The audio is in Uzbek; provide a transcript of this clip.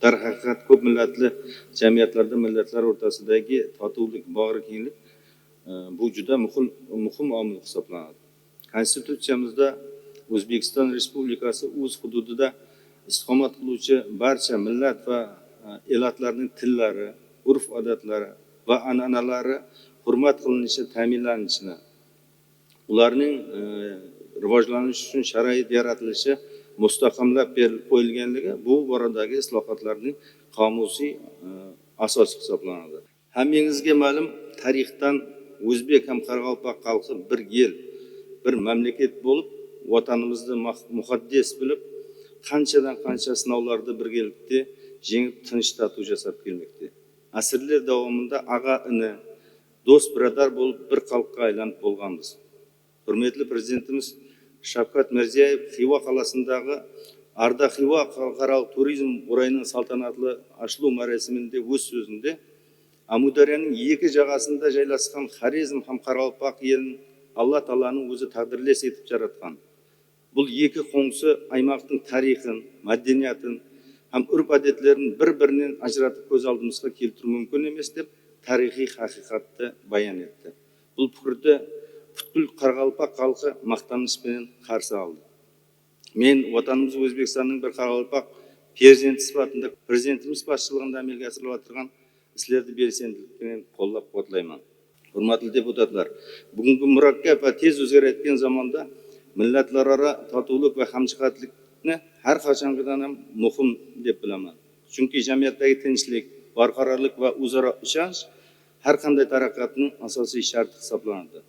darhaqiqat ko'p millatli jamiyatlarda millatlar o'rtasidagi totuvlik, bag'rikenglik bu juda muhim omil hisoblanadi. Konstitutsiyamizda O'zbekiston Respublikasi o'z hududida istiqomat qiluvchi barcha millat va elatlarning tillari, urf-odatlari va an'analari hurmat qilinishi ta'minlanishini, ularning rivojlanishi uchun sharoit yaratilishi mustahkamlab qo'yilganligi bu boradagi islohotlarning qomusiy asosi hisoblanadi. Hammangizga ma'lum, tarixdan o'zbek ham qoraqalpoq xalqi bir yil, bir mamlakat bo'lib, vatanimizni muqaddas bilib, qanchadan qancha sinovlarda birgalikda yengib tinch totib yashab kelmoqda. Asrlar davomida ag'a-ini, do'st birodar bo'lib bir xalqqa aylanib bo'lganmiz. Hurmatli prezidentimiz Shavkat Mirziyoyev Xiva qalasındagi Arda Xiva xalqaro turizm o'rayining saltanatli ochilу marosimida o'z so'zida Amudaryoning iki жағасында joylashgan Xorizm ham qoraqalpoq елін Alloh taolaning o'zi taqdirlash etib yaratgan. Bu iki qo'ng'si aymoqning tarixin, madaniyatin ham urf-odatlarini bir-biridan ajratib ko'z oldimizga keltirish mumkin emas deb tarixiy haqiqatni bayon etdi. Bu fikrda butkul qoraqalpoq xalqi maqtanish bilan qarshi oldi. Men vatanimiz O'zbekistonning bir qoraqalpoq prezidenti sifatida prezidentimiz boshchiligida amalga oshirilayotgan ishlarni belsendilik bilan qo'llab-quvvatlayman. Hurmatli deputatlar, bugungi murakkab va tez o'zgarayotgan zamonda millatlararo totuvlik va hamjihatlikni har qachongidan ham muhim deb bilaman. Chunki jamiyatdagi tinchlik, barqarorlik va o'zaro ishonch har qanday taraqqiyotning asosiy sharti hisoblanadi.